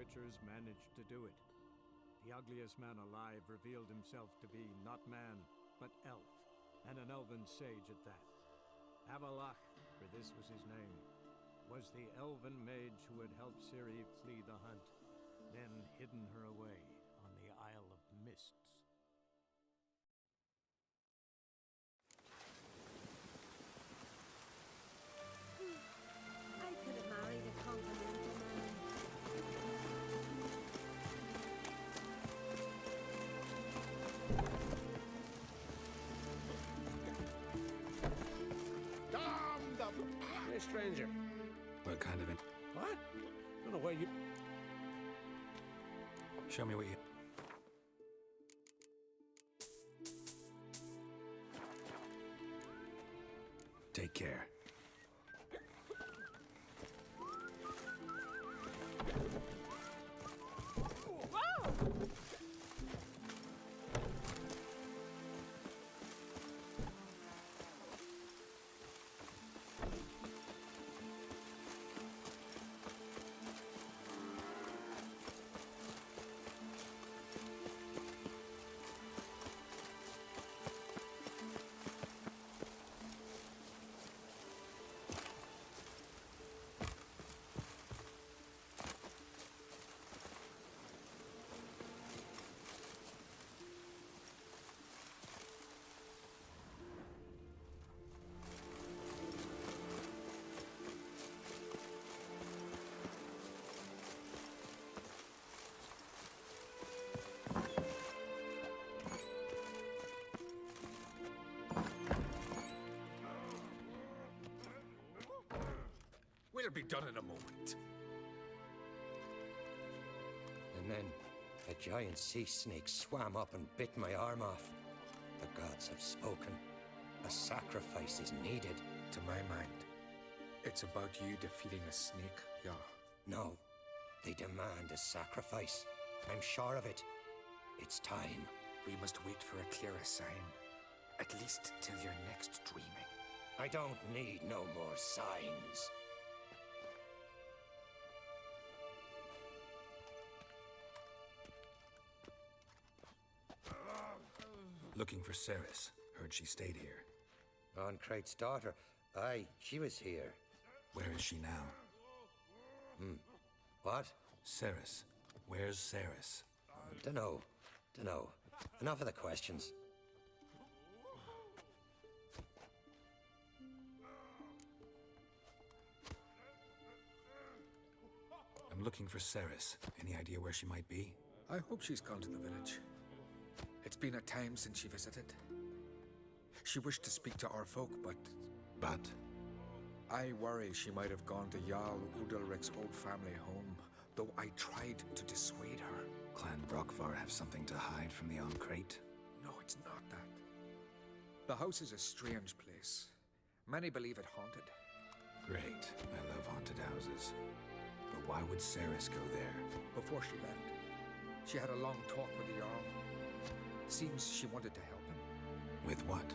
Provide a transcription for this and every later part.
witchers managed to do it. The ugliest man alive revealed himself to be not man, but elf, and an elven sage at that. Avalach, for this was his name, was the elven mage who had helped Ciri flee the hunt, then hidden her away on the Isle of Mists. I could have married a continental man. Hey, stranger. What kind of it? What? I don't know why you... Show me what you... Take care. We'll be done in a moment. And then a giant sea snake swam up and bit my arm off. The gods have spoken. A sacrifice is needed. To my mind, it's about you defeating a snake, yeah. No, they demand a sacrifice. I'm sure of it. It's time. We must wait for a clearer sign. At least till your next dreaming. I don't need no more signs. Looking for Ceres. Heard she stayed here. Oncrate's daughter. Aye, she was here. Where is she now? What? Ceres. Where's Ceres? Dunno. Enough of the questions. I'm looking for Ceres. Any idea where she might be? I hope she's gone to the village. It's been a time since she visited. She wished to speak to our folk, but... But? I worry she might have gone to Jarl Udalric's old family home, though I tried to dissuade her. Clan Brockvar have something to hide from the Oncrate? No, it's not that. The house is a strange place. Many believe it haunted. Great. I love haunted houses. But why would Ceres go there? Before she left, she had a long talk with the Jarl. Seems she wanted to help him. With what?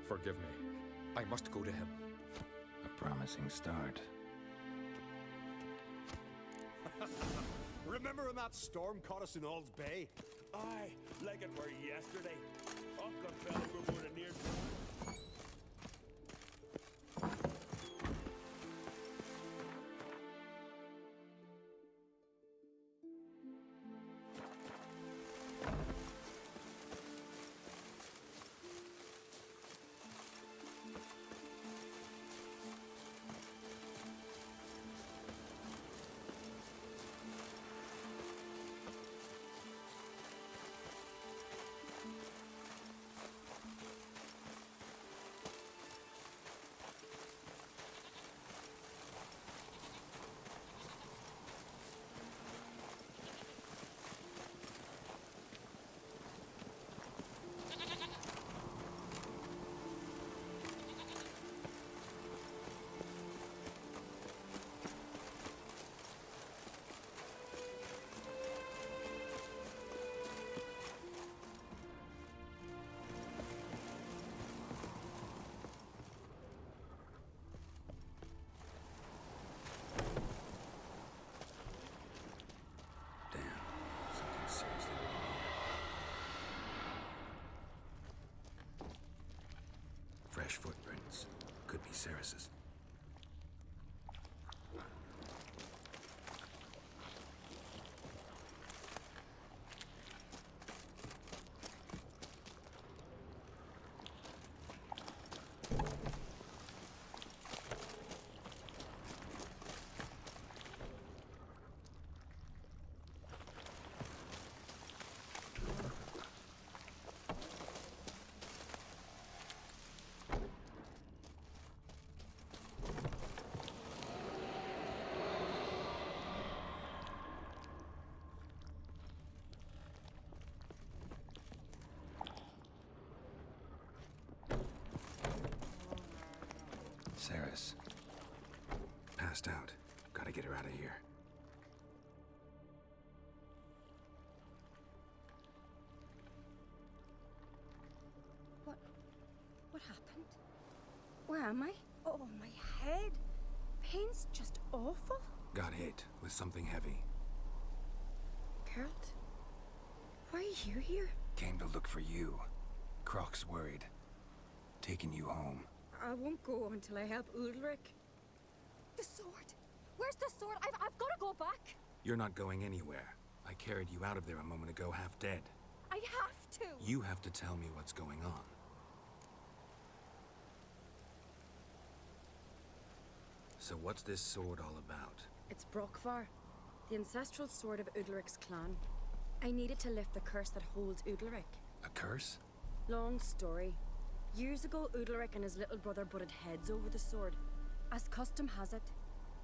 Forgive me. I must go to him. A promising start. Remember when that storm caught us in Ald's Bay? Aye, like it were yesterday. I've got fella we're more near. fresh footprints. Could be Ceres's. Ceres. Passed out. Gotta get her out of here. What happened? Where am I? Oh, my head. Pain's just awful. Got hit with something heavy. Geralt, why are you here? Came to look for you. Croc's worried. Taking you home. I won't go until I help Ulrich. The sword! Where's the sword? I've got to go back! You're not going anywhere. I carried you out of there a moment ago half dead. I have to! You have to tell me what's going on. So what's this sword all about? It's Brockvar, the ancestral sword of Udalric's clan. I needed to lift the curse that holds Udalric. A curse? Long story. Years ago, Udalric and his little brother butted heads over the sword. As custom has it,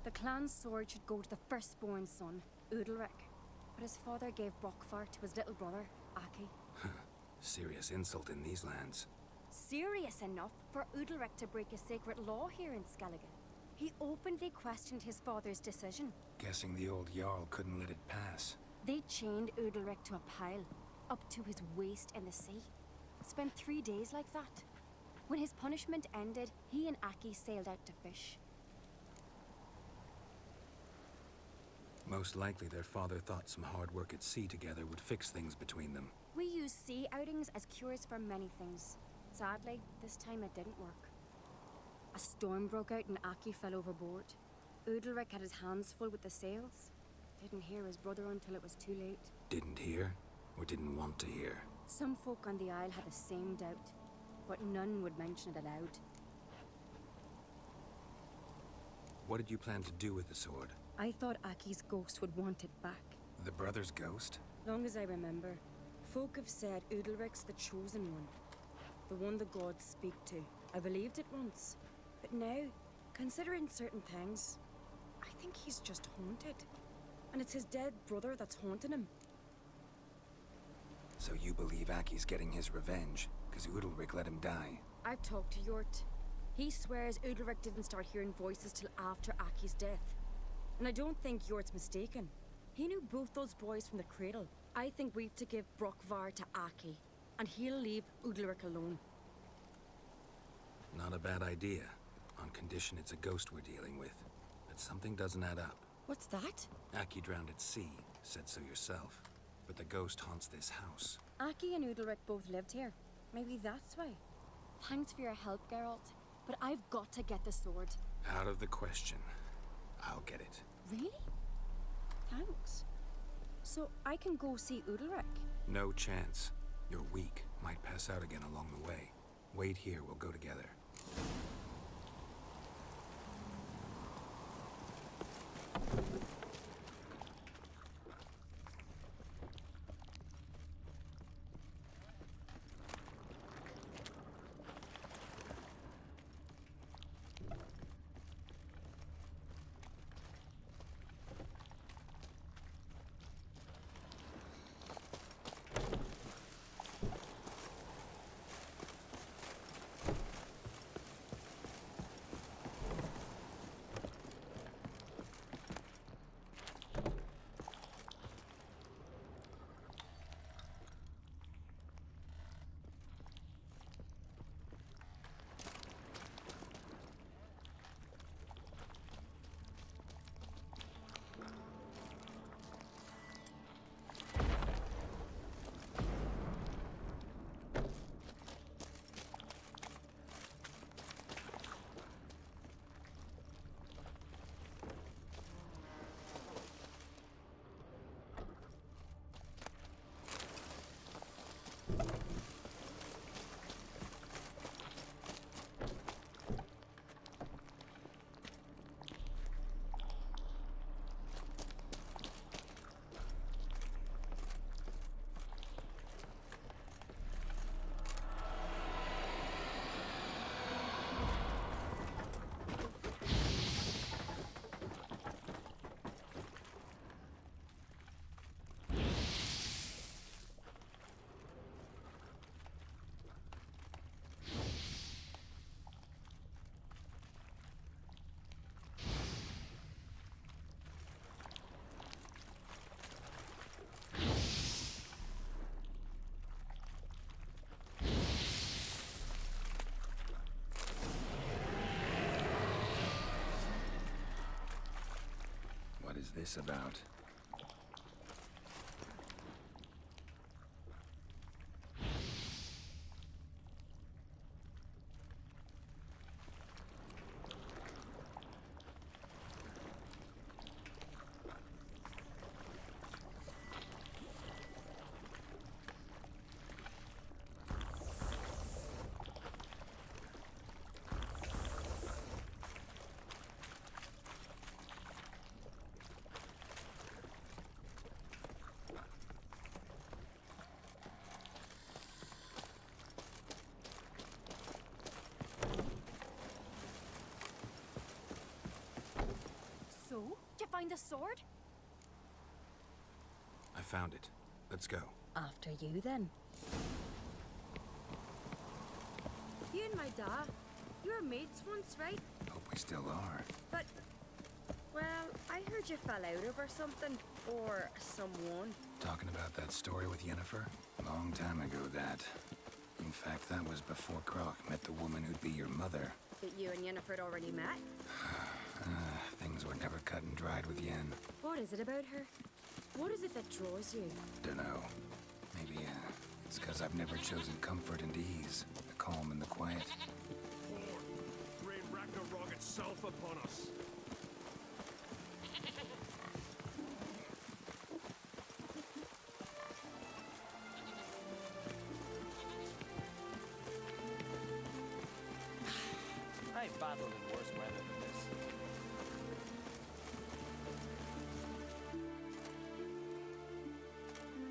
the clan's sword should go to the firstborn son, Udalric. But his father gave Brockvar to his little brother, Aki. Serious insult in these lands. Serious enough for Udalric to break a sacred law here in Skellige. He openly questioned his father's decision. Guessing the old Jarl couldn't let it pass. They chained Udalric to a pile, up to his waist in the sea. Spent 3 days like that. When his punishment ended, he and Aki sailed out to fish. Most likely their father thought some hard work at sea together would fix things between them. We use sea outings as cures for many things. Sadly, this time it didn't work. A storm broke out and Aki fell overboard. Udalric had his hands full with the sails. Didn't hear his brother until it was too late. Didn't hear, or didn't want to hear? Some folk on the Isle had the same doubt, but none would mention it aloud. What did you plan to do with the sword? I thought Aki's ghost would want it back. The brother's ghost? Long as I remember, folk have said Udalric's the chosen one. The one the gods speak to. I believed it once. But now, considering certain things, I think he's just haunted. And it's his dead brother that's haunting him. So you believe Aki's getting his revenge, because Udalric let him die? I've talked to Yort. He swears Udalric didn't start hearing voices till after Aki's death. And I don't think Yort's mistaken. He knew both those boys from the cradle. I think we've to give Brockvar to Aki, and he'll leave Udalric alone. Not a bad idea, on condition it's a ghost we're dealing with. But something doesn't add up. What's that? Aki drowned at sea, said so yourself. But the ghost haunts this house. Aki and Udalric both lived here. Maybe that's why. Thanks for your help, Geralt. But I've got to get the sword. Out of the question. I'll get it. Really? Thanks. So I can go see Udalric? No chance. You're weak. Might pass out again along the way. Wait here, we'll go together. is this about? So, did you find the sword? I found it. Let's go. After you, then. You and my da, you were mates once, right? Hope we still are. But, well, I heard you fell out over something. Or someone. Talking about that story with Yennefer? Long time ago, that. In fact, that was before Croc met the woman who'd be your mother. That you and Yennefer had already met? Things were never cut and dried with Yen. What is it about her? What is it that draws you? Dunno. Maybe, it's because I've never chosen comfort and ease. The calm and the quiet. Rain Ragnarok itself upon us. I've battled in worse weather than this.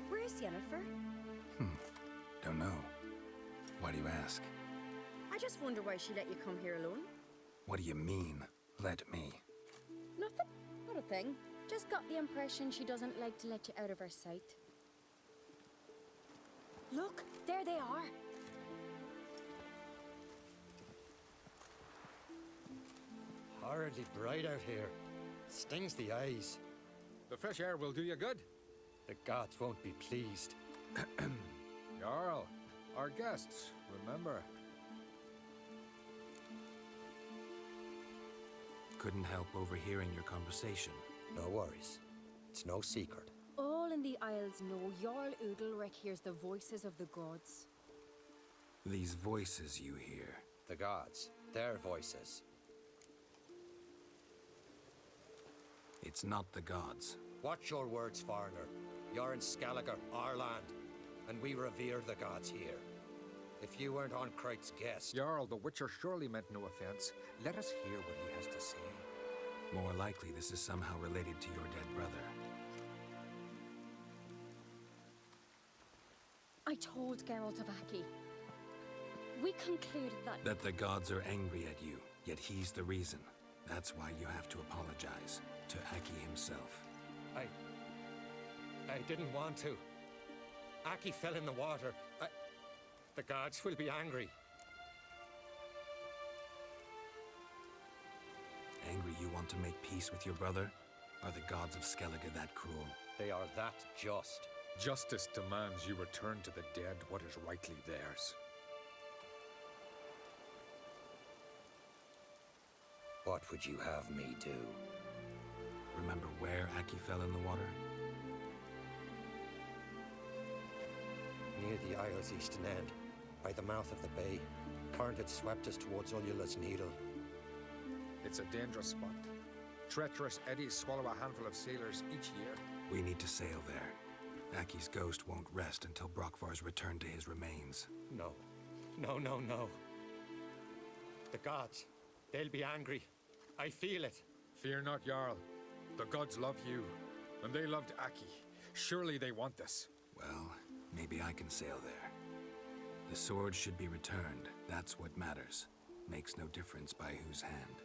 Where's Yennefer? Don't know. Why do you ask? I just wonder why she let you come here alone. What do you mean, let me? Nothing. Not a thing. Just got the impression she doesn't like to let you out of her sight. Look, there they are. Horridly bright out here. Stings the eyes. The fresh air will do you good. The gods won't be pleased. Jarl, our guests, remember. Couldn't help overhearing your conversation. No worries. It's no secret. All in the Isles know Jarl Udalric hears the voices of the gods. These voices you hear. The gods. Their voices. It's not the gods. Watch your words, foreigner. You're in Skellige, our land, and we revere the gods here. If you weren't on Kright's guest... Jarl, the Witcher surely meant no offense. Let us hear what he has to say. More likely this is somehow related to your dead brother. I told Geralt of Aki. We concluded that... That the gods are angry at you, yet he's the reason. That's why you have to apologize to Aki himself. I didn't want to. Aki fell in the water. The gods will be angry. Angry you want to make peace with your brother? Are the gods of Skellige that cruel? They are that just. Justice demands you return to the dead what is rightly theirs. What would you have me do? Remember where Aki fell in the water? Near the Isle's eastern end, by the mouth of the bay. Current had swept us towards Ullula's Needle. It's a dangerous spot. Treacherous eddies swallow a handful of sailors each year. We need to sail there. Aki's ghost won't rest until Brokvar's returned to his remains. No. No. The gods, they'll be angry. I feel it. Fear not, Jarl. The gods love you, and they loved Aki. Surely they want this. Well, maybe I can sail there. The sword should be returned. That's what matters. Makes no difference by whose hand.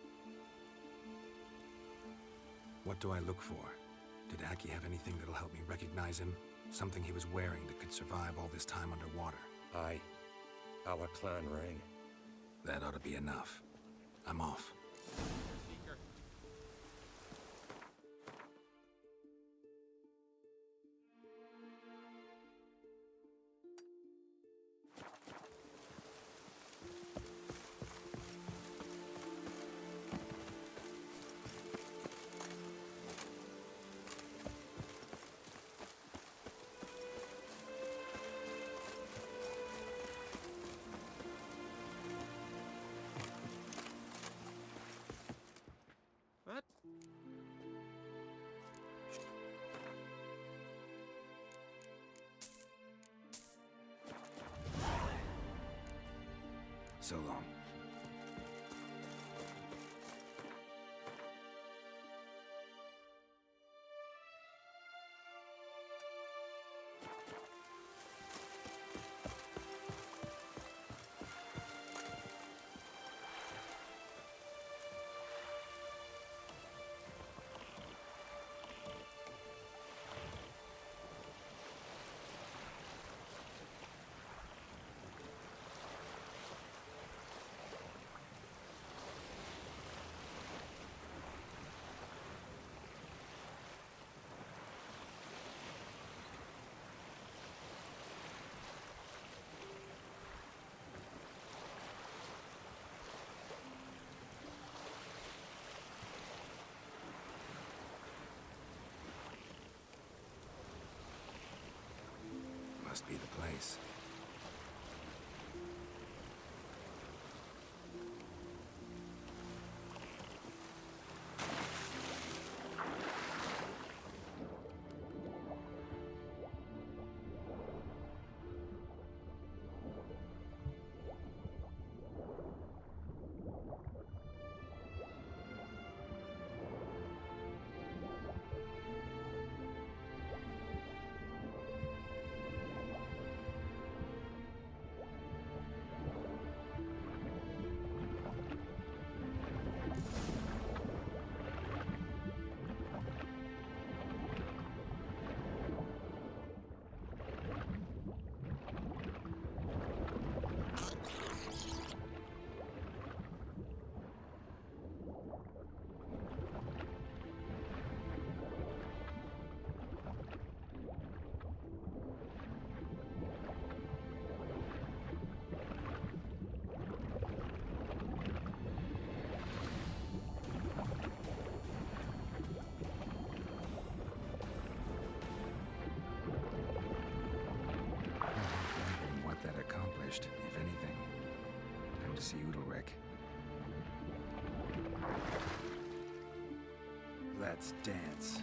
What do I look for? Did Aki have anything that'll help me recognize him? Something he was wearing that could survive all this time underwater? Aye. Our clan ring. That ought to be enough. I'm off. So long. Must be the place. If anything. Time to see Udalric. Let's dance.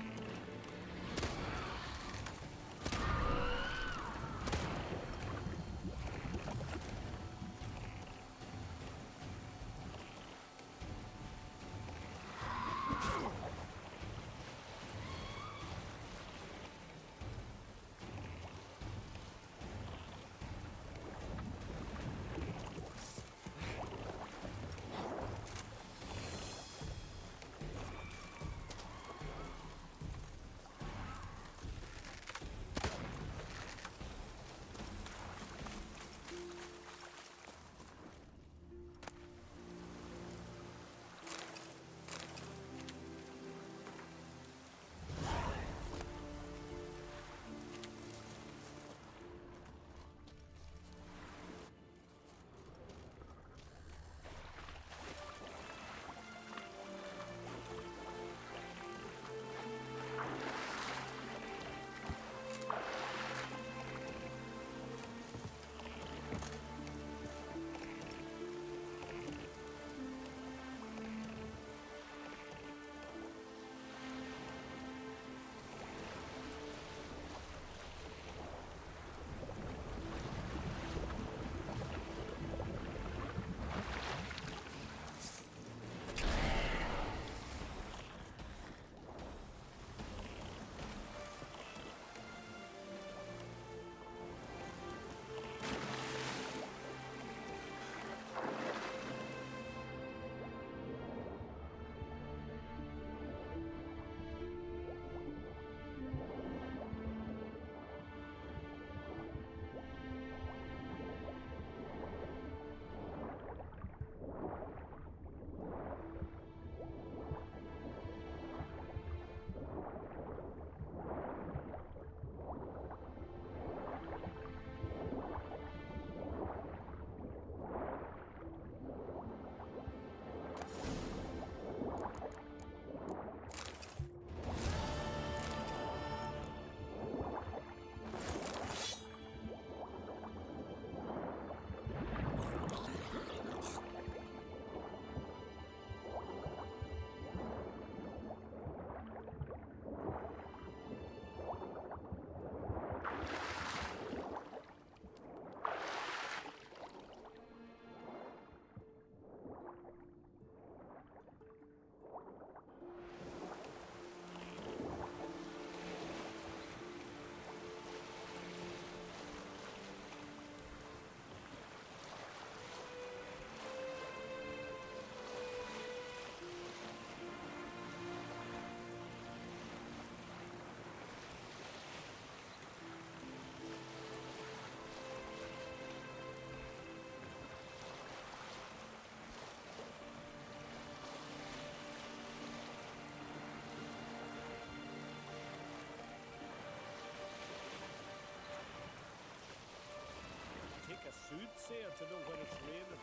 soothsayer to know when it's raining.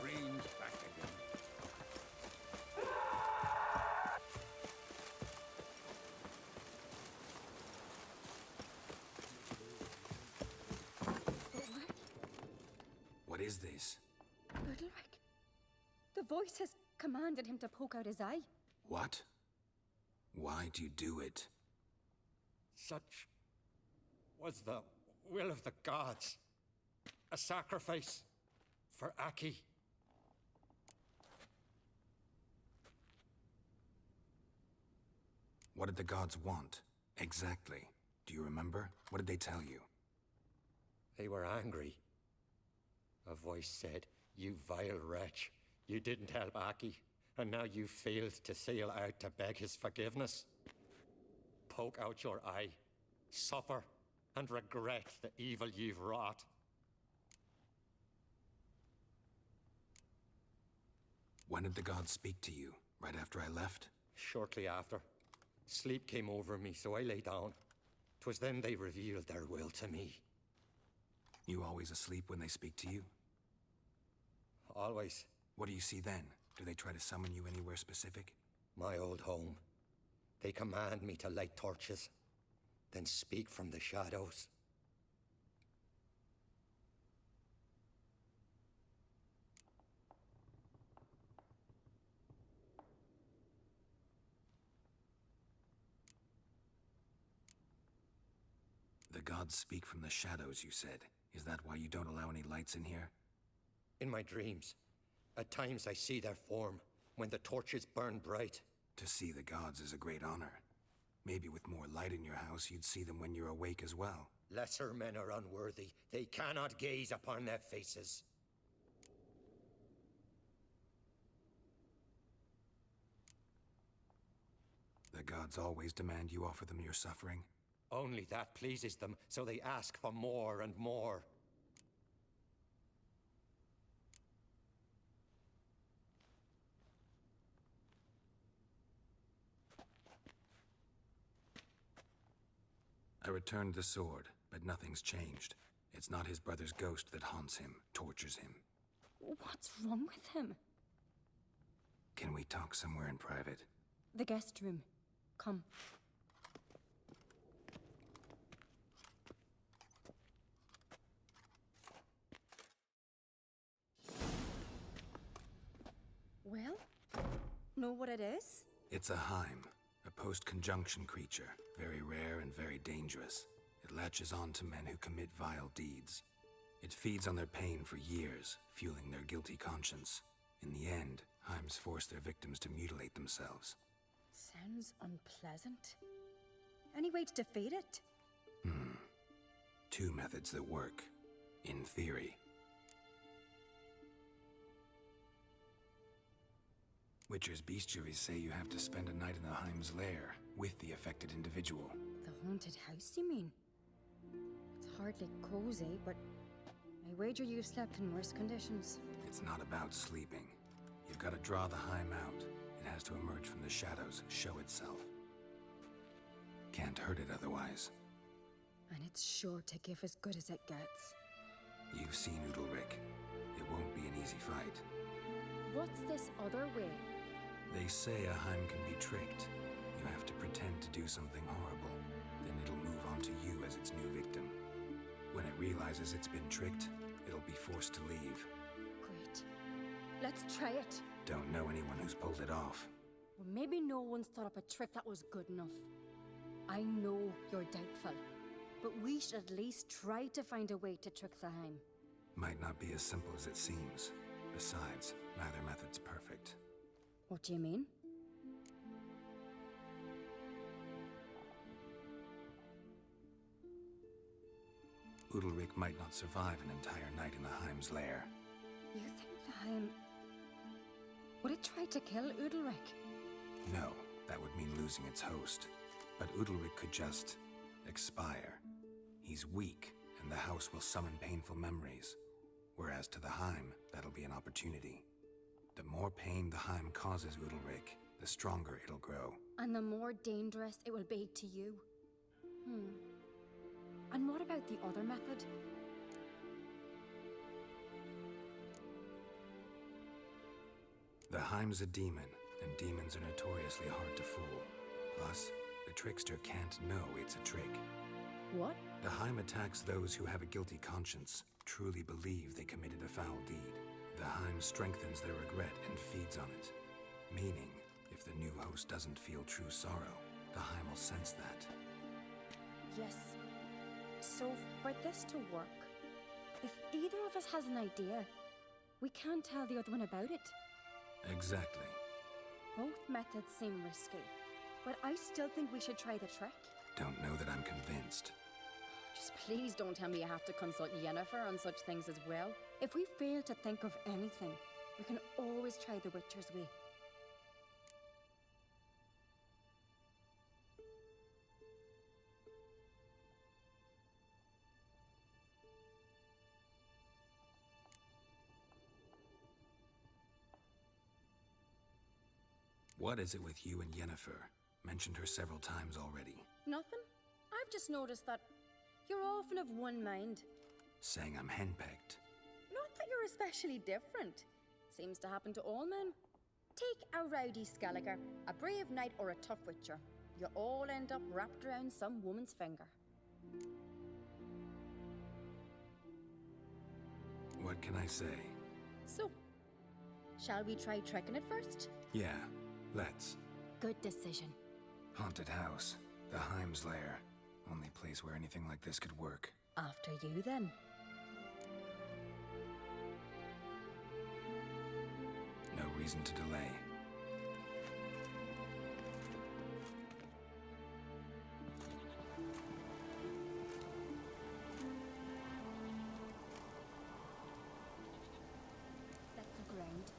Rain's back again. What is this? Udalric. The voice has commanded him to poke out his eye. What? Why do you do it? Such was the will of the gods. A sacrifice for Aki. What did the gods want? Exactly. Do you remember? What did they tell you? They were angry. A voice said, "You vile wretch, you didn't help Aki, and now you failed to sail out to beg his forgiveness. Poke out your eye, suffer, and regret the evil you've wrought." When did the gods speak to you? Right after I left? Shortly after. Sleep came over me, so I lay down. 'Twas then they revealed their will to me. You always asleep when they speak to you? Always. What do you see then? Do they try to summon you anywhere specific? My old home. They command me to light torches, then speak from the shadows. The gods speak from the shadows, you said. Is that why you don't allow any lights in here? In my dreams, at times I see their form, when the torches burn bright. To see the gods is a great honor. Maybe with more light in your house, you'd see them when you're awake as well. Lesser men are unworthy. They cannot gaze upon their faces. The gods always demand you offer them your suffering? Only that pleases them, so they ask for more and more. I returned the sword, but nothing's changed. It's not his brother's ghost that haunts him, tortures him. What's wrong with him? Can we talk somewhere in private? The guest room. Come. Well, know what it is? It's a Heim, a post-conjunction creature, very rare and very dangerous. It latches on to men who commit vile deeds. It feeds on their pain for years, fueling their guilty conscience. In the end, Heims force their victims to mutilate themselves. Sounds unpleasant. Any way to defeat it? Two methods that work, in theory. Witcher's bestiaries say you have to spend a night in the Heim's lair with the affected individual. The haunted house, you mean? It's hardly cozy, but I wager you've slept in worse conditions. It's not about sleeping. You've got to draw the Heim out. It has to emerge from the shadows, show itself. Can't hurt it otherwise. And it's sure to give as good as it gets. You've seen Udalric. It won't be an easy fight. What's this other way? They say a Heim can be tricked. You have to pretend to do something horrible. Then it'll move on to you as its new victim. When it realizes it's been tricked, it'll be forced to leave. Great. Let's try it. Don't know anyone who's pulled it off. Well, maybe no one's thought up a trick that was good enough. I know you're doubtful, but we should at least try to find a way to trick the Heim. Might not be as simple as it seems. Besides, neither method's perfect. What do you mean? Udalric might not survive an entire night in the Heim's lair. You think the Heim... Would it try to kill Udalric? No, that would mean losing its host. But Udalric could just... expire. He's weak, and the house will summon painful memories. Whereas to the Heim, that'll be an opportunity. The more pain the Heim causes Udalric, the stronger it'll grow. And the more dangerous it will be to you. And what about the other method? The Heim's a demon, and demons are notoriously hard to fool. Plus, the trickster can't know it's a trick. What? The Heim attacks those who have a guilty conscience, truly believe they committed a foul deed. The Heim strengthens their regret and feeds on it. Meaning, if the new host doesn't feel true sorrow, the Heim will sense that. Yes. So, for this to work, if either of us has an idea, we can't tell the other one about it. Exactly. Both methods seem risky, but I still think we should try the trick. Don't know that I'm convinced. Just please don't tell me you have to consult Yennefer on such things as well. If we fail to think of anything, we can always try the Witcher's way. What is it with you and Yennefer? Mentioned her several times already. Nothing. I've just noticed that you're often of one mind. Saying I'm henpecked. Not that you're especially different. Seems to happen to all men. Take a rowdy Skelliger, a brave knight, or a tough witcher. You all end up wrapped around some woman's finger. What can I say? So, shall we try tricking it first? Yeah, let's. Good decision. Haunted house. The Heim's lair. Only place where anything like this could work. After you, then. No reason to delay. That's the ground.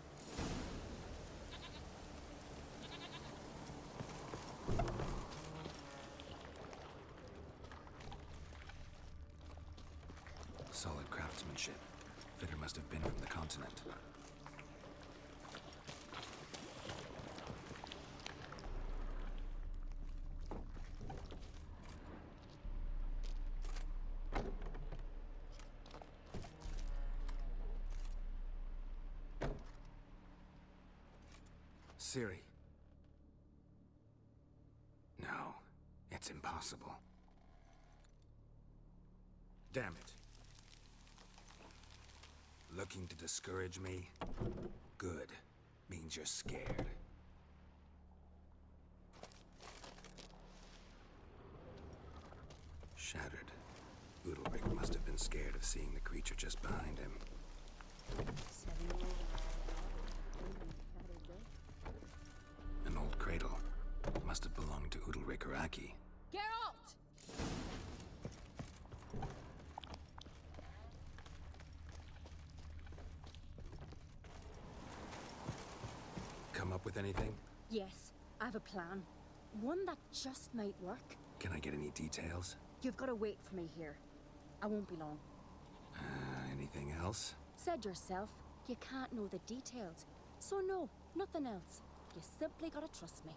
Solid craftsmanship. Fitter must have been from the continent. Ciri. No, it's impossible. Damn it. Looking to discourage me? Good. Means you're scared. Shattered. Udalric must have been scared of seeing the creature just behind him. An old cradle. Must have belonged to Udalric or Aki. Geralt! Come up with anything? Yes, I have a plan. One that just might work. Can I get any details? You've got to wait for me here. I won't be long. Anything else? Said yourself, you can't know the details. So no, nothing else. You simply gotta trust me.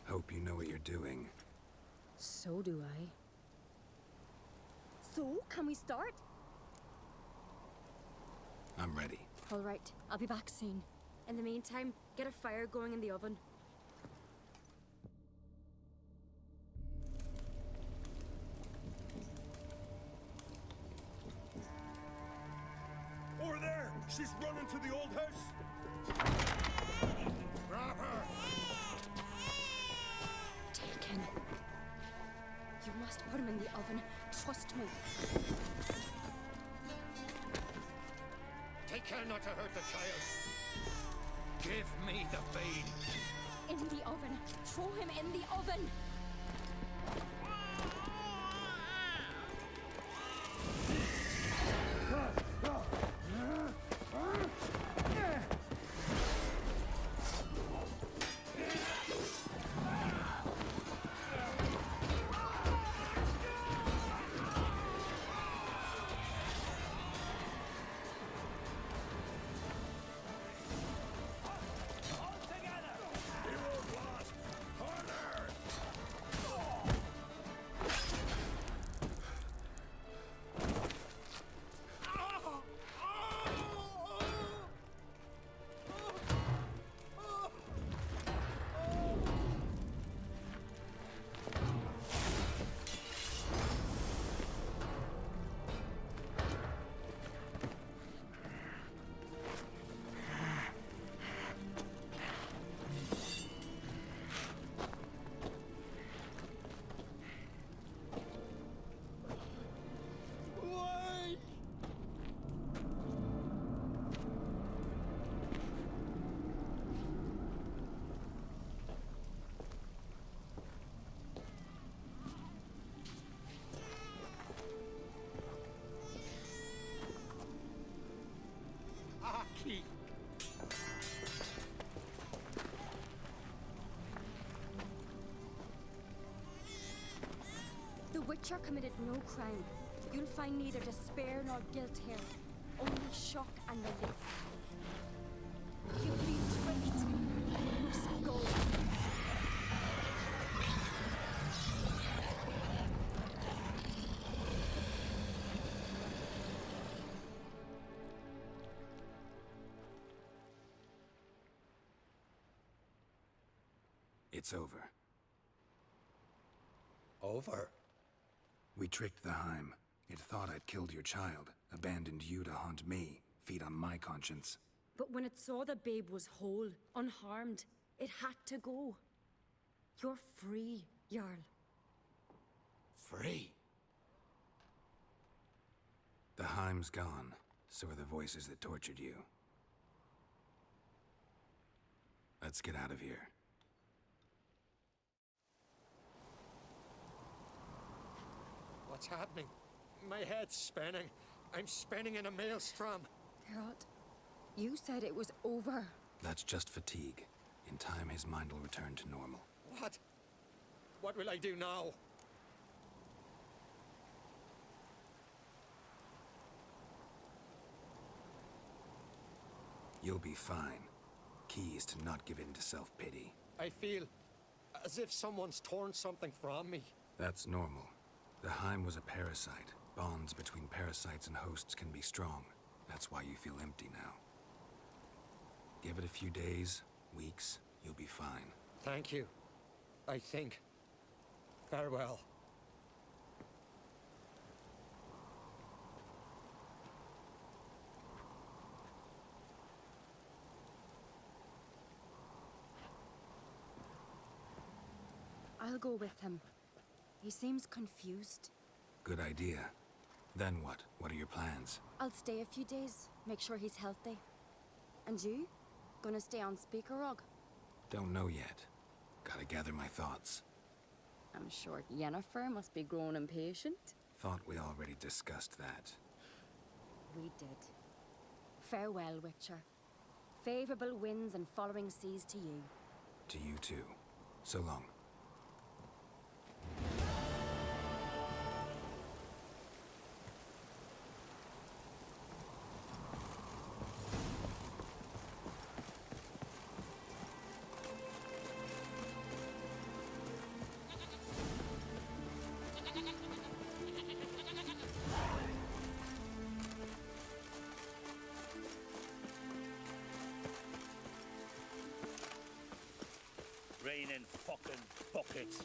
Hope you know what you're doing. So do I. So, can we start? I'm ready. All right, I'll be back soon. In the meantime, get a fire going in the oven. Over there! She's running to the old house! Grab her! Taken. You must put him in the oven. Trust me. Take care not to hurt the child. Give me the babe. In the oven. Throw him in the oven. I'll take Witcher committed no crime. You'll find neither despair nor guilt here. Only shock and relief. You've been tricked. You must go. It's over. Over? We tricked the Heim. It thought I'd killed your child, abandoned you to haunt me, feed on my conscience. But when it saw the babe was whole, unharmed, it had to go. You're free, Jarl. Free? The Heim's gone, so are the voices that tortured you. Let's get out of here. What's happening? My head's spinning. I'm spinning in a maelstrom. Geralt, you said it was over. That's just fatigue. In time, his mind will return to normal. What? What will I do now? You'll be fine. Key is to not give in to self-pity. I feel as if someone's torn something from me. That's normal. The Heim was a parasite. Bonds between parasites and hosts can be strong. That's why you feel empty now. Give it a few days, weeks, you'll be fine. Thank you. I think. Farewell. I'll go with him. He seems confused. Good idea. Then what? What are your plans? I'll stay a few days, make sure he's healthy. And you? Gonna stay on Speaker Rog? Don't know yet. Gotta gather my thoughts. I'm sure Yennefer must be growing impatient. Thought we already discussed that. We did. Farewell, Witcher. Favorable winds and following seas to you. To you too. So long. Raining fucking buckets.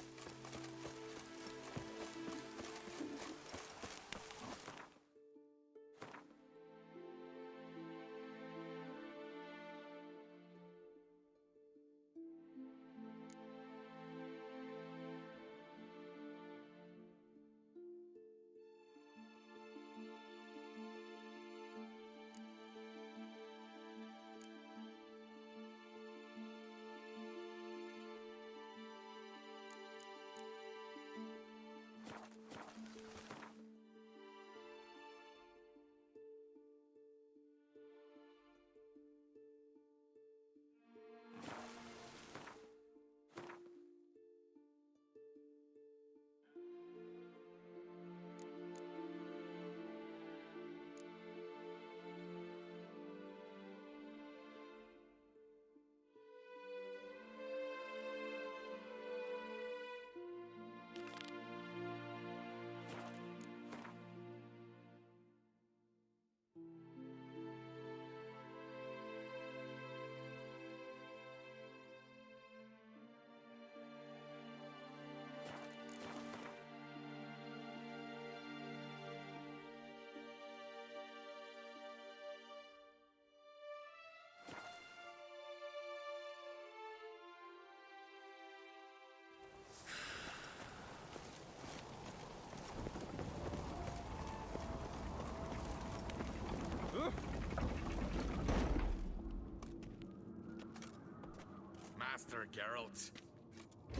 Master Geralt.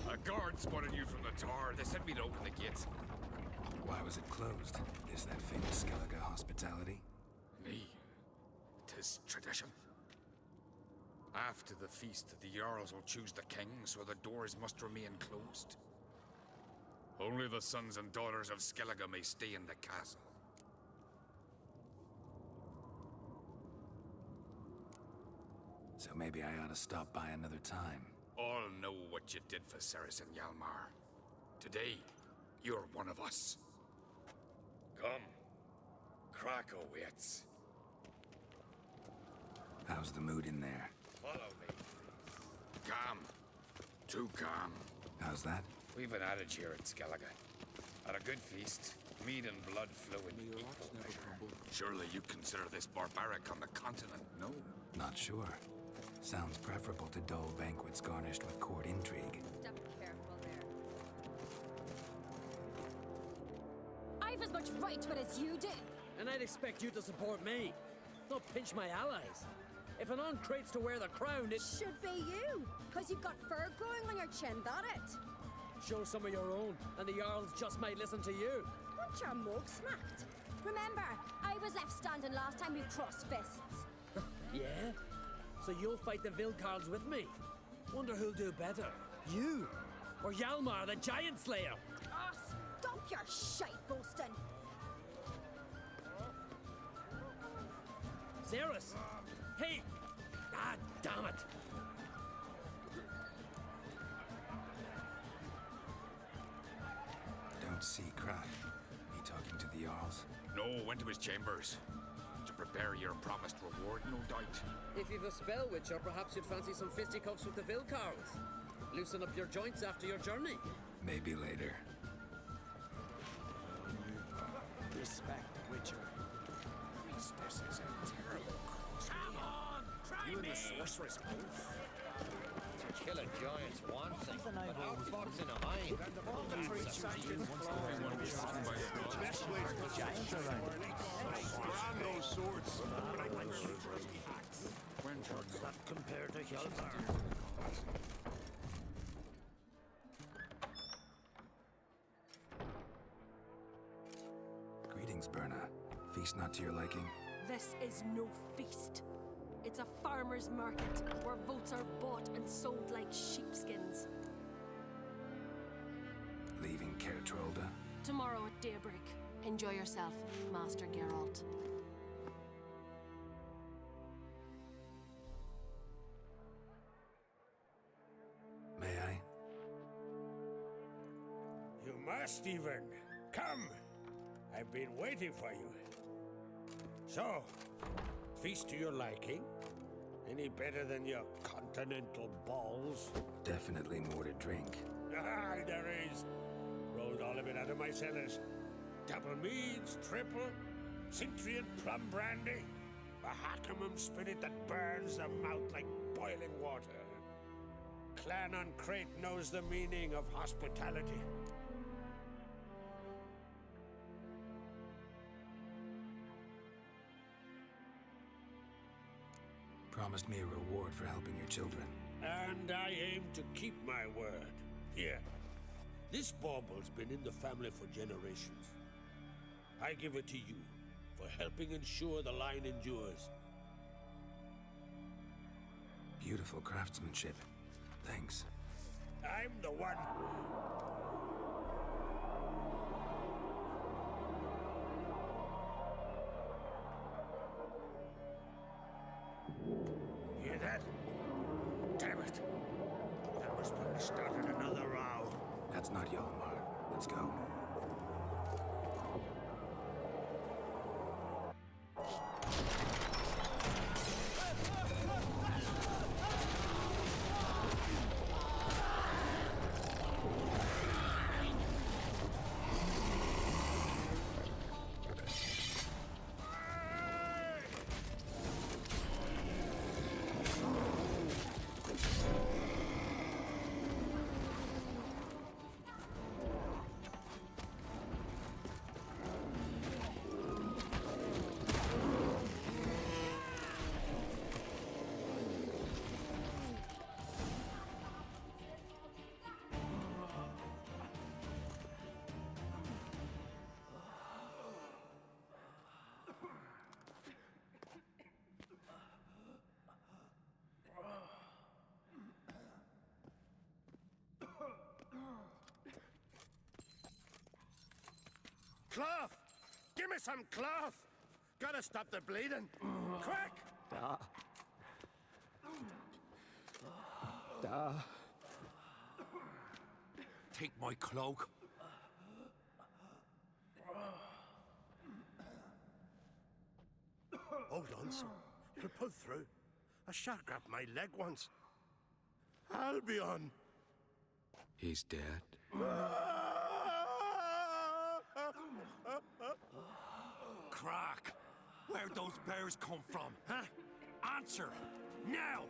A guard spotted you from the tower. They sent me to open the gates. Why was it closed? Is that famous Skellige hospitality? Me. 'Tis tradition. After the feast, the Jarls will choose the king, so the doors must remain closed. Only the sons and daughters of Skellige may stay in the castle. So maybe I ought to stop by another time. All know what you did for Ceres and Hjalmar. Today, you're one of us. Come. Krakowitz. How's the mood in there? Follow me, please. Calm. Too calm. How's that? We've an adage here at Skellige. At a good feast, meat and blood flow in equal measure. Surely you consider this barbaric on the continent, no? Not sure. Sounds preferable to dull banquets garnished with court intrigue. Step careful there. I've as much right to it as you do. And I'd expect you to support me, not pinch my allies. If an uncrate's to wear the crown, it Should be you, because you've got fur growing on your chin, that it? show some of your own, and the Jarls just might listen to you. Want your mug smacked? Remember, I was left standing last time we crossed fists. Yeah? So you'll fight the Vilcarls with me? Wonder who'll do better, you or Hjalmar, the Giant Slayer? Oh, stop your shite boasting. Ceres! Hey! Ah, damn it! Don't see Krak. He talking to the Jarls? No, went to his chambers. To prepare your promised reward, no doubt. If you've a spell witcher, perhaps you'd fancy some fisticuffs with the Vilcarls. Loosen up your joints after your journey. Maybe later. Respect, Witcher. Priestess is a terrible cross. Come on, try you me! And the sorceress both. To kill a giant's one thing, but how fuck's in a hind? Giants around. Grab those swords. What's that compared to Hjalmar? Greetings, Berna. Feast not to your liking? This is no feast. It's a farmer's market where votes are bought and sold like sheepskins. Leaving Kertrolda? Tomorrow at daybreak. Enjoy yourself, Master Geralt. May I? You must, Stephen. Come! I've been waiting for you. So, feast to your liking? Any better than your continental balls? Definitely more to drink. Aye, there is. Rolled all of it out of my cellars. Double meads, triple, Cintrian plum brandy, a Hackamum spirit that burns the mouth like boiling water. Clan on Crate knows the meaning of hospitality. Promised me a reward for helping your children. And I aim to keep my word. Here. This bauble's been in the family for generations. I give it to you for helping ensure the line endures. Beautiful craftsmanship. Thanks. I'm the one. Hear that? Damn it. That must probably started another row. That's not Hjalmar. Let's go. Cloth! Give me some cloth! Gotta stop the bleeding. Quick! Take my cloak. Hold on, son. You'll pull through. A shark grabbed my leg once. Albion! He's dead. Crack! Where'd those bears come from, huh? Answer! Now!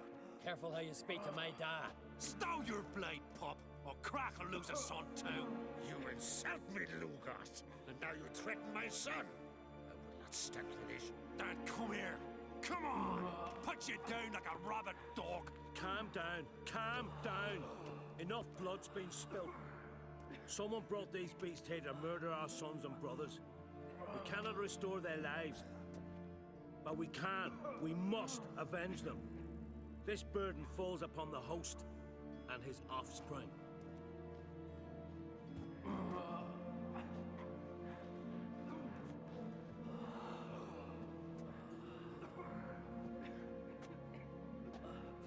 Careful how you speak to my dad. Stow your blade, pup, or Crack will lose a son too. You insult me, Lugas, and now you threaten my son. I will not stand for this. Dan, come here. Come on! Put you down like a rabid dog. Calm down. Calm down. Enough blood's been spilled. Someone brought these beasts here to murder our sons and brothers. We cannot restore their lives. But we can. We must avenge them. This burden falls upon the host and his offspring.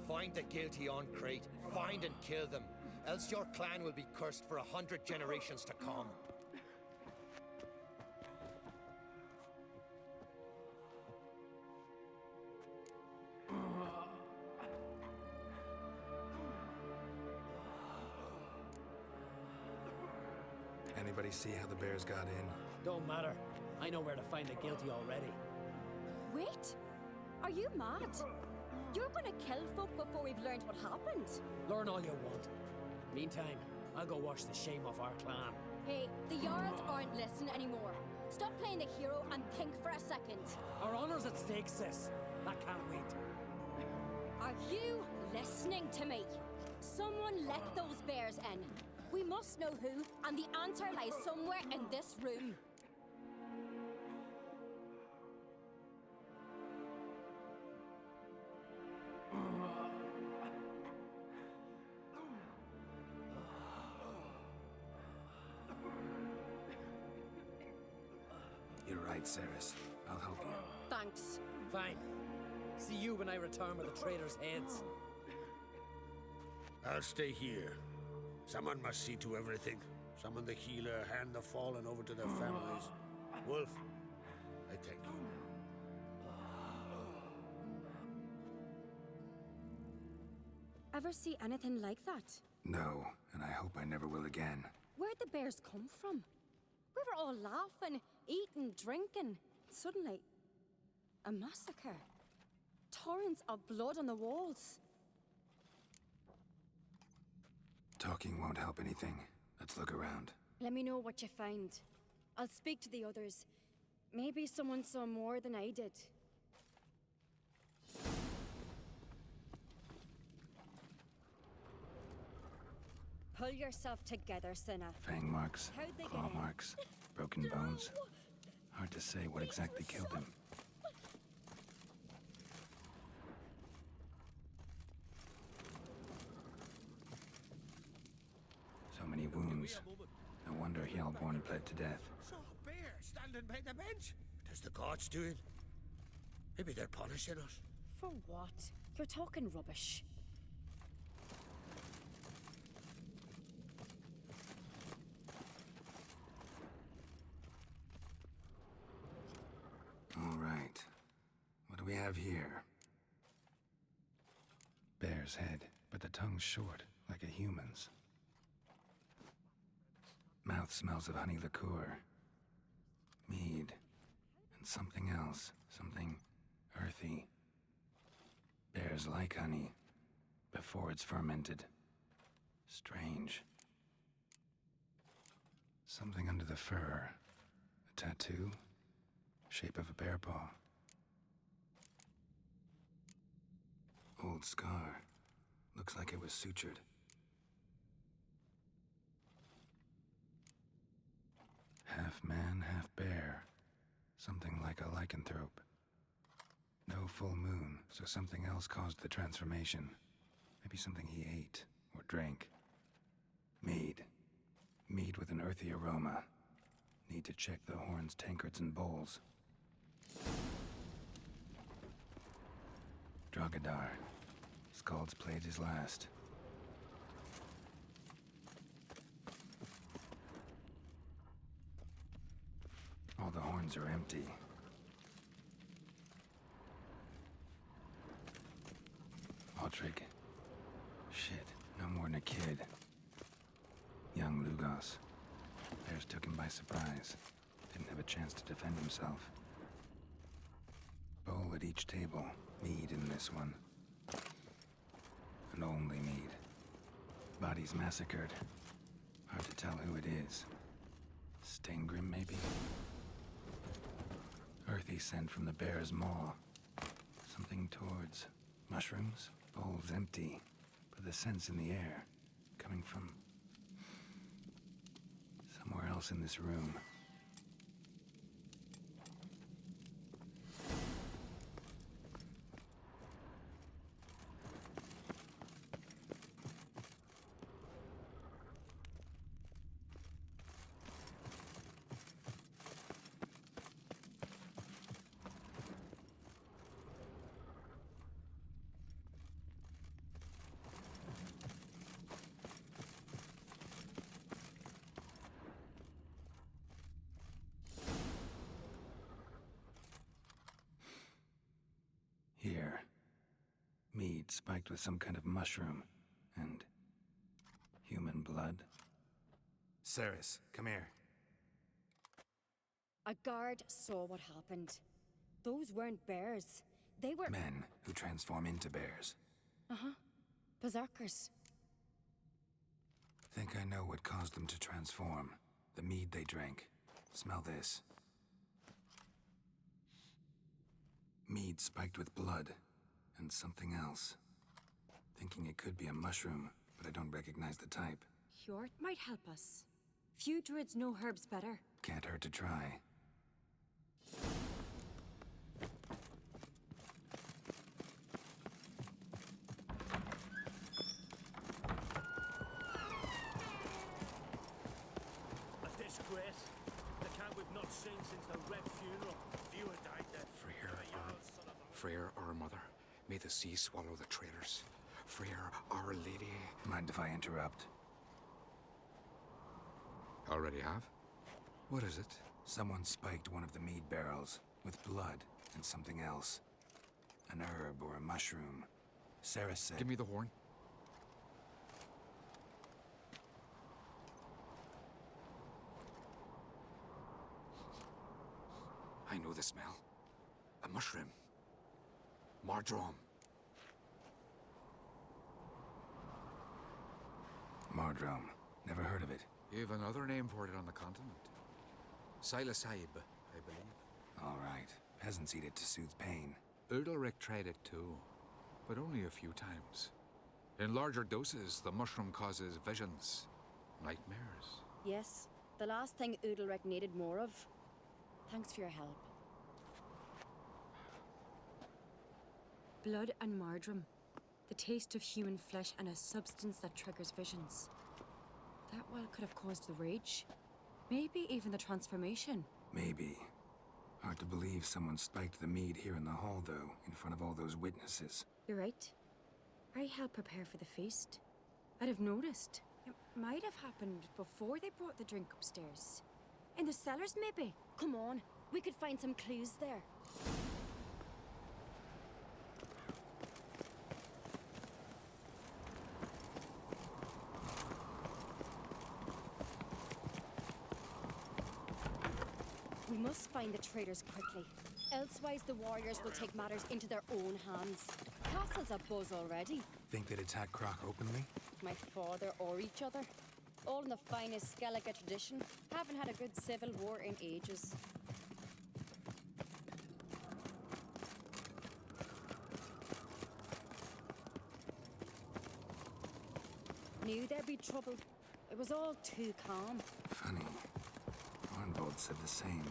Find the guilty on Crete. Find and kill them. Else your clan will be cursed for 100 generations to come. Anybody see how the bears got in? Don't matter. I know where to find the guilty already. Wait! Are you mad? You're gonna kill folk before we've learned what happened? Learn all you want. Meantime, I'll go wash the shame off our clan. Hey, the Jarls aren't listening anymore. Stop playing the hero and think for a second. Our honor's at stake, sis. That can't wait. Are you listening to me? Someone let those bears in. We must know who, and the answer lies somewhere in this room. You're right, Ceres. I'll help you. Thanks. Fine. See you when I return with the traitors' heads. I'll stay here. Someone must see to everything. Summon the healer, hand the fallen over to their families. Wolf, I thank you. Ever see anything like that? No, and I hope I never will again. Where'd the bears come from? We were all laughing, eating, drinking. Suddenly, a massacre. Torrents of blood on the walls. Talking won't help anything. Let's look around. Let me know what you find. I'll speak to the others. Maybe someone saw more than I did. Pull yourself together, Cinna. Fang marks, How'd they claw get in? marks, broken bones. Hard to say what exactly killed him. So many wounds. No wonder Hjalborn bled to death. Saw a bear standing by the bench. What is the gods doing? Maybe they're punishing us. For what? You're talking rubbish. All right. What do we have here? Bear's head, but the tongue's short, like a human's. Mouth smells of honey liqueur. Mead. And something else. Something earthy. Bears like honey. Before it's fermented. Strange. Something under the fur. A tattoo. Shape of a bear paw. Old scar. Looks like it was sutured. Half man, half bear. Something like a lycanthrope. No full moon, so something else caused the transformation. Maybe something he ate or drank. Mead. Mead with an earthy aroma. Need to check the horns, tankards, and bowls. Drogadar. Skald's played his last. All the horns are empty. Aldrich. Shit, no more than a kid. Young Lugos. Bears took him by surprise. Didn't have a chance to defend himself. Bowl at each table. Mead in this one. And only mead. Bodies massacred. Hard to tell who it is. Staingrim, maybe? Earthy scent from the bear's maw. Something towards mushrooms. Bowl's empty, but the scent's in the air. Coming from somewhere else in this room. Here. Mead spiked with some kind of mushroom. And human blood. Ceres, come here. A guard saw what happened. Those weren't bears. They were... Men who transform into bears. Uh-huh. Berserkers. Think I know what caused them to transform. The mead they drank. Smell this. Mead spiked with blood. And something else. Thinking it could be a mushroom, but I don't recognize the type. Hjort might help us. Few druids know herbs better. Can't hurt to try. A disgrace. The camp we've not seen since the Red funeral. Few had died then. Freyr, our mother. May the sea swallow the traitors. Freyr, our lady. Mind if I interrupt? Already have? What is it? Someone spiked one of the mead barrels with blood and something else. An herb or a mushroom. Sarah said... Give me the horn. I know the smell. A mushroom. Mardrome. Mardrome. Never heard of it. You've another name for it on the continent. Xylophia, I believe. All right. Peasants eat it to soothe pain. Udalric tried it too, but only a few times. In larger doses, the mushroom causes visions, nightmares. Yes, the last thing Udalric needed more of. Thanks for your help. Blood and mardrum. The taste of human flesh and a substance that triggers visions. That well could have caused the rage. Maybe even the transformation. Maybe. Hard to believe someone spiked the mead here in the hall, though, in front of all those witnesses. You're right. I helped prepare for the feast. I'd have noticed. It might have happened before they brought the drink upstairs. In the cellars, maybe. Come on, we could find some clues there. We must find the traitors quickly. Elsewise, the warriors will take matters into their own hands. Castle's abuzz already. Think they'd attack Croc openly? My father or each other. All in the finest Skellige tradition. Haven't had a good civil war in ages. Knew there'd be trouble. It was all too calm. Funny. Arnvold said the same.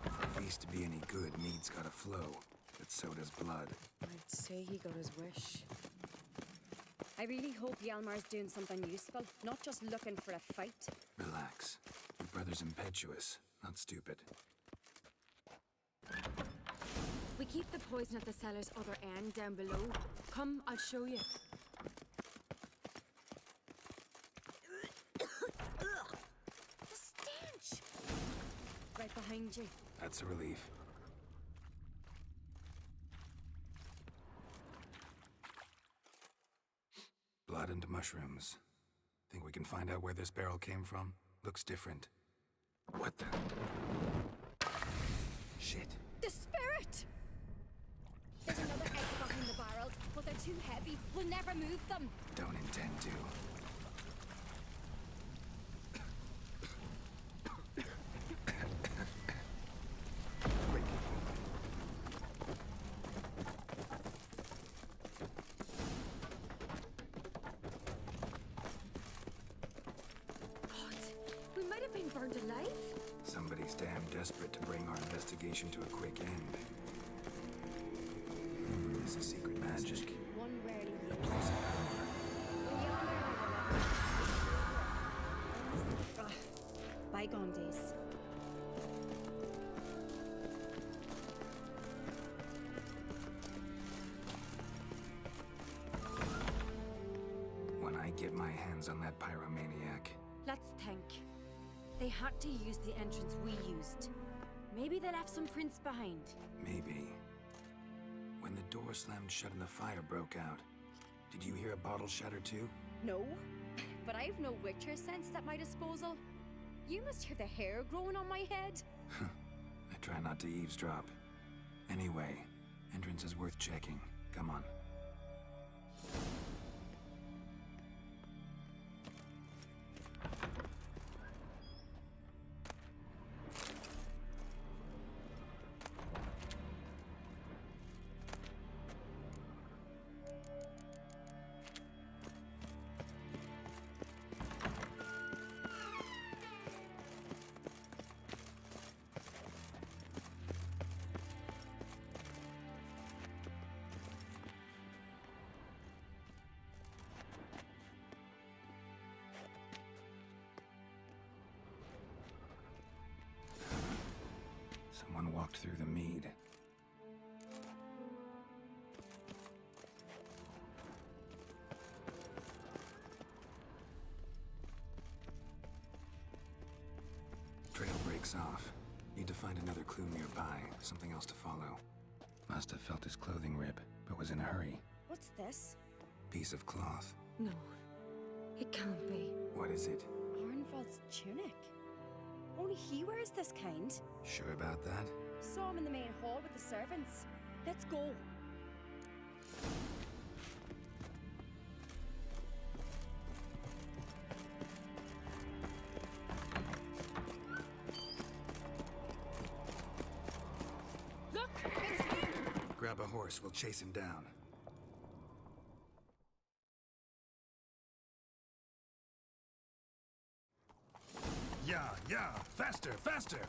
For a feast to be any good, mead's gotta flow, but so does blood. I'd say he got his wish. I really hope Hjalmar's doing something useful, not just looking for a fight. Relax. We brother's impetuous, not stupid. We keep the poison at the cellar's other end, down below. Come, I'll show you. The stench! Right behind you. That's a relief. Blood and mushrooms. Think we can find out where this barrel came from? Looks different. What the? Shit. The spirit! There's another egg behind the barrels, but they're too heavy. We'll never move them. Don't intend to. Quick. God, we might have been burned alive. Somebody's damn desperate to bring our investigation to a quick end. This is secret magic. One rarely A place of power. Bygone days. When I get my hands on that pyromaniac, Let's think. They had to use the entrance we used. Maybe they left some prints behind. maybe. When the door slammed shut and the fire broke out, did you hear a bottle shatter too? No, but I've no Witcher sense at my disposal. You must hear the hair growing on my head. I try not to eavesdrop. Anyway, entrance is worth checking. Come on. Someone walked through the mead. Trail breaks off. Need to find another clue nearby, something else to follow. Must have felt his clothing rip, but was in a hurry. What's this? Piece of cloth. No, it can't be. What is it? Arnvald's tunic. Only he wears this kind. Sure about that? Saw him in the main hall with the servants. Let's go. Look! It's him! Grab a horse, we'll chase him down. Yeah, faster, faster!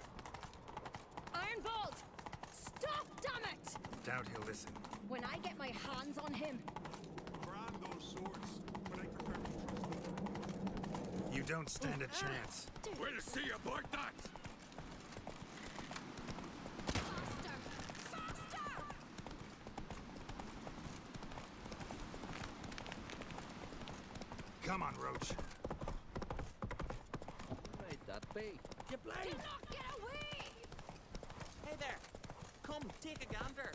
Ironvolt! Stop, damn it! Doubt he'll listen. When I get my hands on him, Brand those swords, but I prefer. You don't stand a chance. We'll see about that! faster! Faster! Come on, Roach. Might that be? You Do blind! not get away! Hey there! Come, take a gander.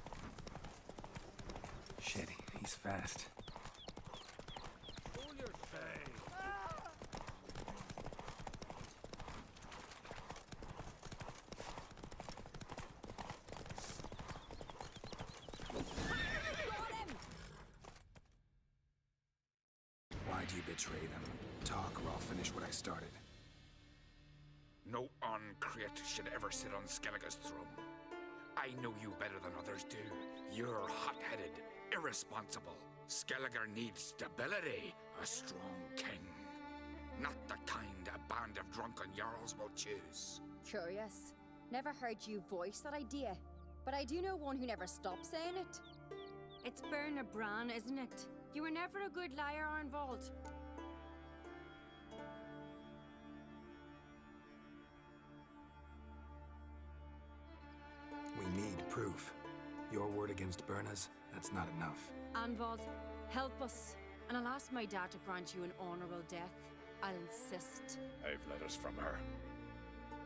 Shit, he's fast. Hold your say. Got him! Why do you betray them? Talk or I'll finish what I started. No uncreate should ever sit on Skellige's throne. I know you better than others do. You're hot-headed, irresponsible. Skellige needs stability, a strong king. Not the kind a band of drunken jarls will choose. Curious. Never heard you voice that idea, but I do know one who never stops saying it. It's Berna Bran, isn't it? You were never a good liar, Arnvald. sword against Birna's, that's not enough. Anvald, help us, and I'll ask my dad to grant you an honorable death. I'll insist. I've letters from her.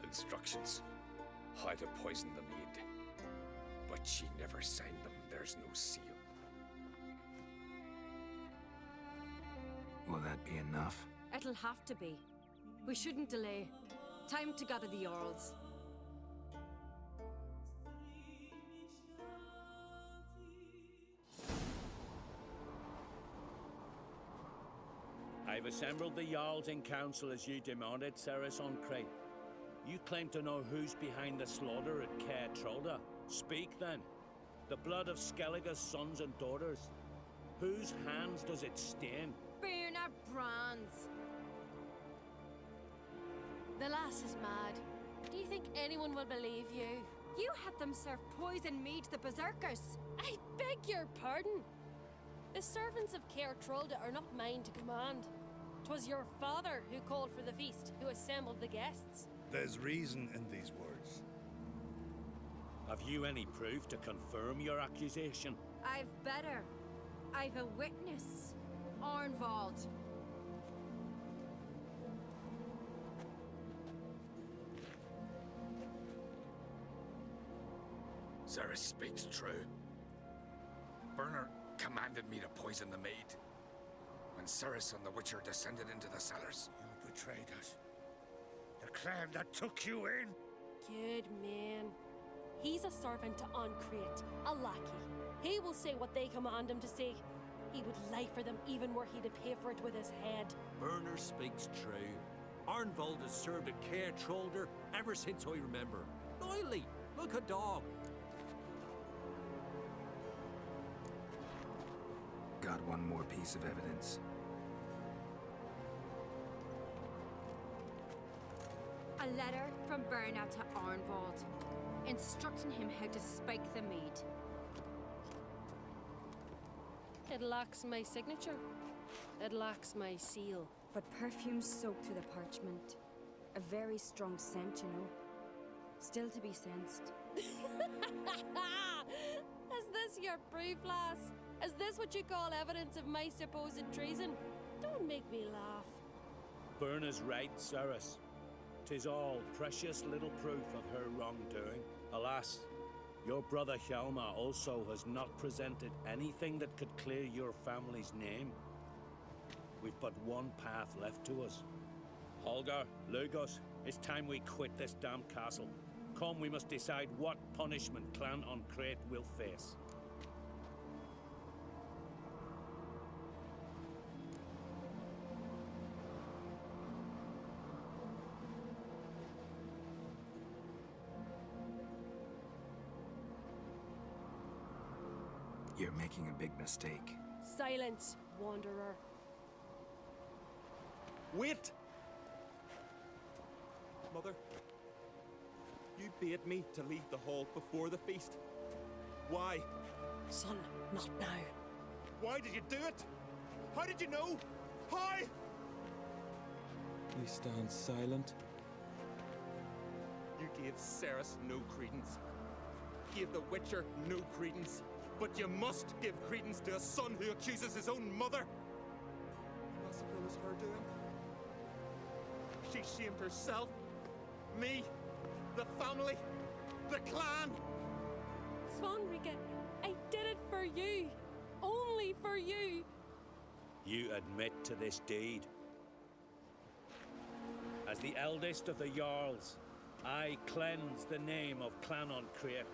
Instructions. How to poison the mead. But she never signed them. There's no seal. Will that be enough? It'll have to be. We shouldn't delay. Time to gather the Jarls. I've assembled the Jarls in council as you demanded, Ceres on Crate. You claim to know who's behind the slaughter at Caer Trolda. Speak then. The blood of Skellige's sons and daughters. Whose hands does it stain? Birna Brands. The lass is mad. Do you think anyone will believe you? You had them serve poison mead to the berserkers. I beg your pardon. The servants of Caer Trolda are not mine to command. 'Twas your father who called for the feast, who assembled the guests. There's reason in these words. Have you any proof to confirm your accusation? I've better. I've a witness. Arnvald. Ceres speaks true. Birna commanded me to poison the maid. When Ceres and the Witcher descended into the cellars. You betrayed us. The clan that took you in. Good man. He's a servant to Ancrate, a lackey. He will say what they command him to say. He would lie for them even were he to pay for it with his head. Birna speaks true. Arnvald has served at Caer Trolder ever since I remember. Loyally, like a dog. Got one more piece of evidence. A letter from Birna to Arnvald, instructing him how to spike the mead. It lacks my signature. It lacks my seal. But perfume soaked through the parchment. A very strong scent, you know. Still to be sensed. Is this your proof, lass? Is this what you call evidence of my supposed treason? Don't make me laugh. Birna's right, Ceres. 'Tis all precious little proof of her wrongdoing. Alas, your brother Hjalmar also has not presented anything that could clear your family's name. We've but one path left to us. Holger, Lugos, it's time we quit this damn castle. Come, we must decide what punishment Clan Ancrate will face. You're making a big mistake. Silence, wanderer. Wait! Mother, you bade me to leave the hall before the feast. Why? Son, not now. Why did you do it? How did you know? How? We stand silent. You gave Ceres no credence. Gave the Witcher no credence. But you must give credence to a son who accuses his own mother. The massacre was her doing. She shamed herself, me, the family, the clan. Svanrika, I did it for you. Only for you. You admit to this deed. As the eldest of the Jarls, I cleanse the name of Clan Ancrate,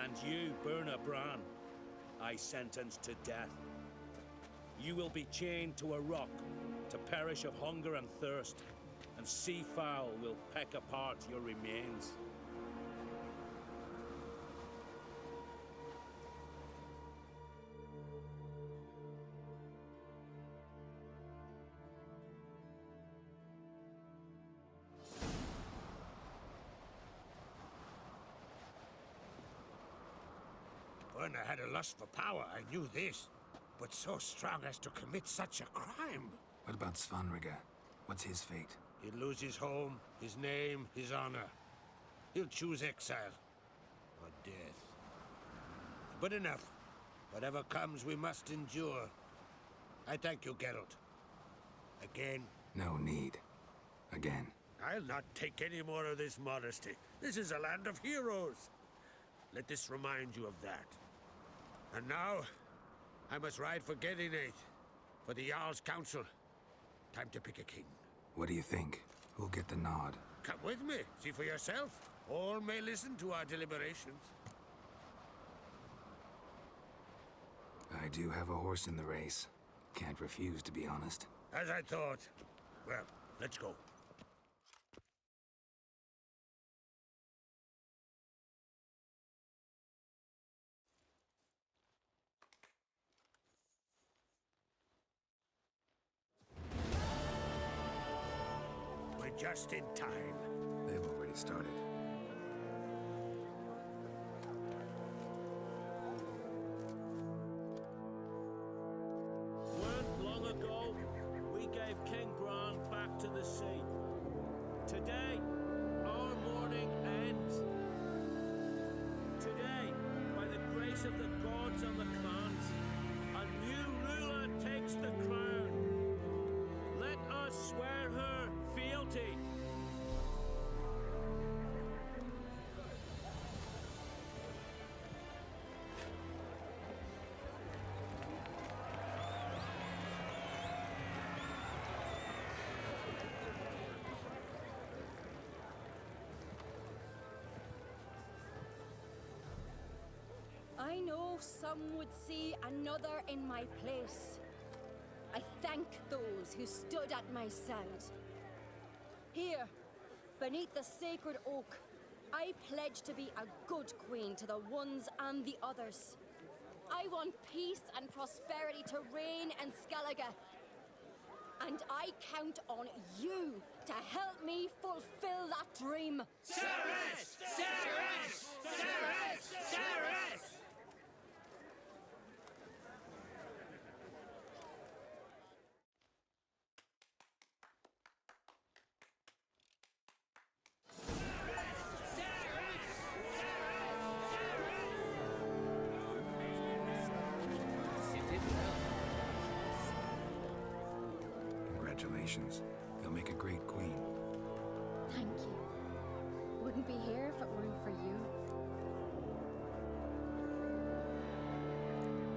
and you, Birna Bran, I sentence to death. You will be chained to a rock to perish of hunger and thirst, and sea fowl will peck apart your remains. Birna had a lust for power, I knew this. But so strong as to commit such a crime. What about Svanrika? What's his fate? He'll lose his home, his name, his honor. He'll choose exile or death. But enough. Whatever comes, we must endure. I thank you, Geralt. Again. No need. Again. I'll not take any more of this modesty. This is a land of heroes. Let this remind you of that. And now, I must ride for Gedinate, for the Jarl's Council. Time to pick a king. What do you think? Who'll get the nod? Come with me. See for yourself. All may listen to our deliberations. I do have a horse in the race. Can't refuse, to be honest. As I thought. Well, let's go. We're just in time. They've already started. Long ago, we gave King Bran back to the sea. Today, our mourning ends. Today, by the grace of the gods and the clans, a new ruler takes the crown. Let us swear her fealty. I know some would see another in my place. I thank those who stood at my side. Here, beneath the sacred oak, I pledge to be a good queen to the ones and the others. I want peace and prosperity to reign in Skellige. And I count on you to help me fulfill that dream. Ceres! Ceres! Ceres! Ceres! Congratulations. You'll make a great queen. Thank you. Wouldn't be here if it weren't for you.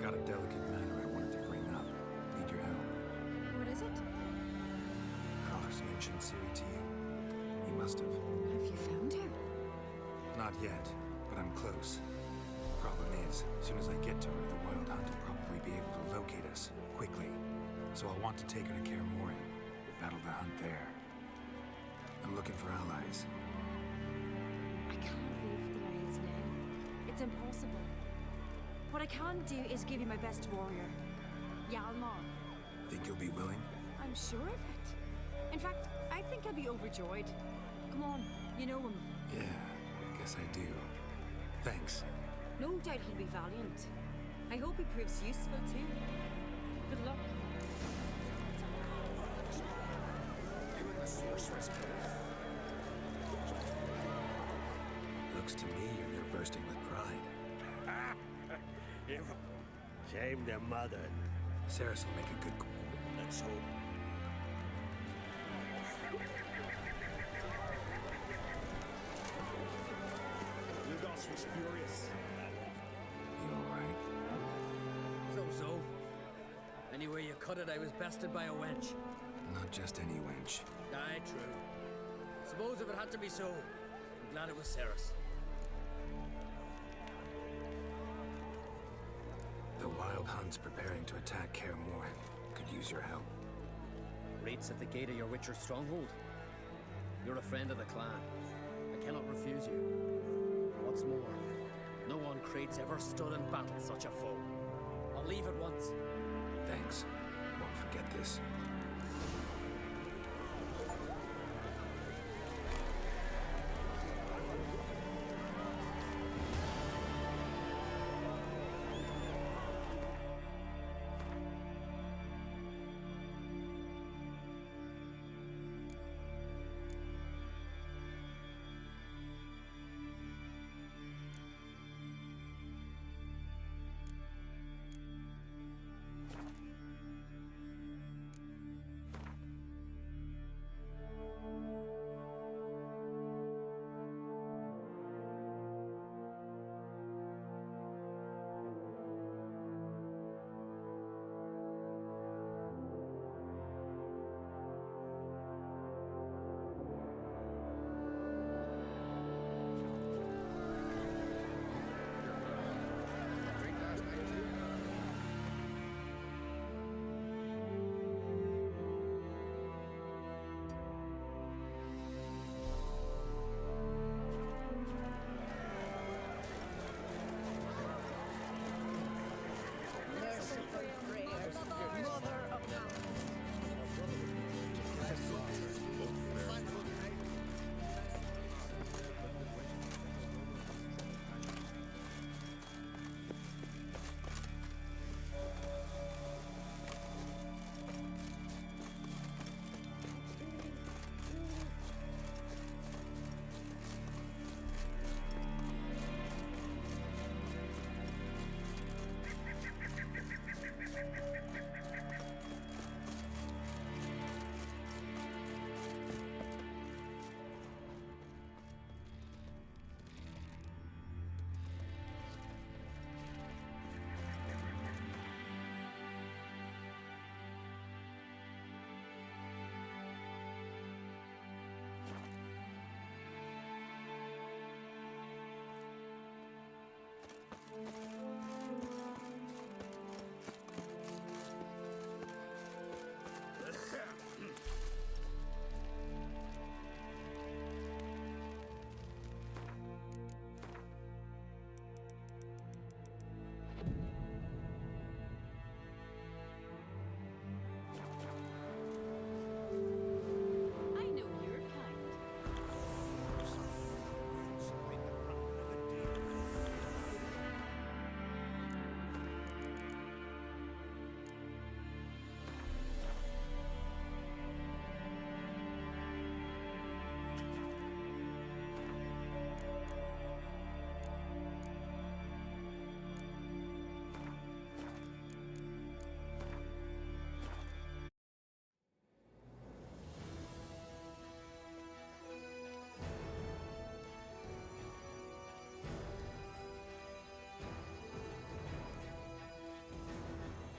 Got a delicate matter I wanted to bring up. Need your help. What is it? Carlos mentioned Ciri to you. He must have. Have you found her? Not yet, but I'm close. Problem is, as soon as I get to her, the Wild Hunt will probably be able to locate us quickly. So I'll want to take her to Kaer Morhen. Battle the hunt there. I'm looking for allies. I can't leave the Isles now. It's impossible. What I can do is give you my best warrior, Hjalmar. Think you'll be willing? I'm sure of it. In fact, I think I'll be overjoyed. Come on, you know him. Yeah, guess I do. Thanks. No doubt he'll be valiant. I hope he proves useful too. Good luck. Looks to me you're near bursting with pride. Shame their mother. Ceres will make a good... Let's hope. Ludos was furious. You alright? So. Anyway you cut it, I was bested by a wench. Not just any wench. Aye, true. Suppose if it had to be so, I'm glad it was Ceres. The Wild Hunt's preparing to attack Kaer Morhen. Could use your help. Raid's at the gate of your Witcher's stronghold. You're a friend of the clan. I cannot refuse you. What's more, no one Crate's ever stood in battle such a foe. I'll leave at once. Thanks. Won't forget this.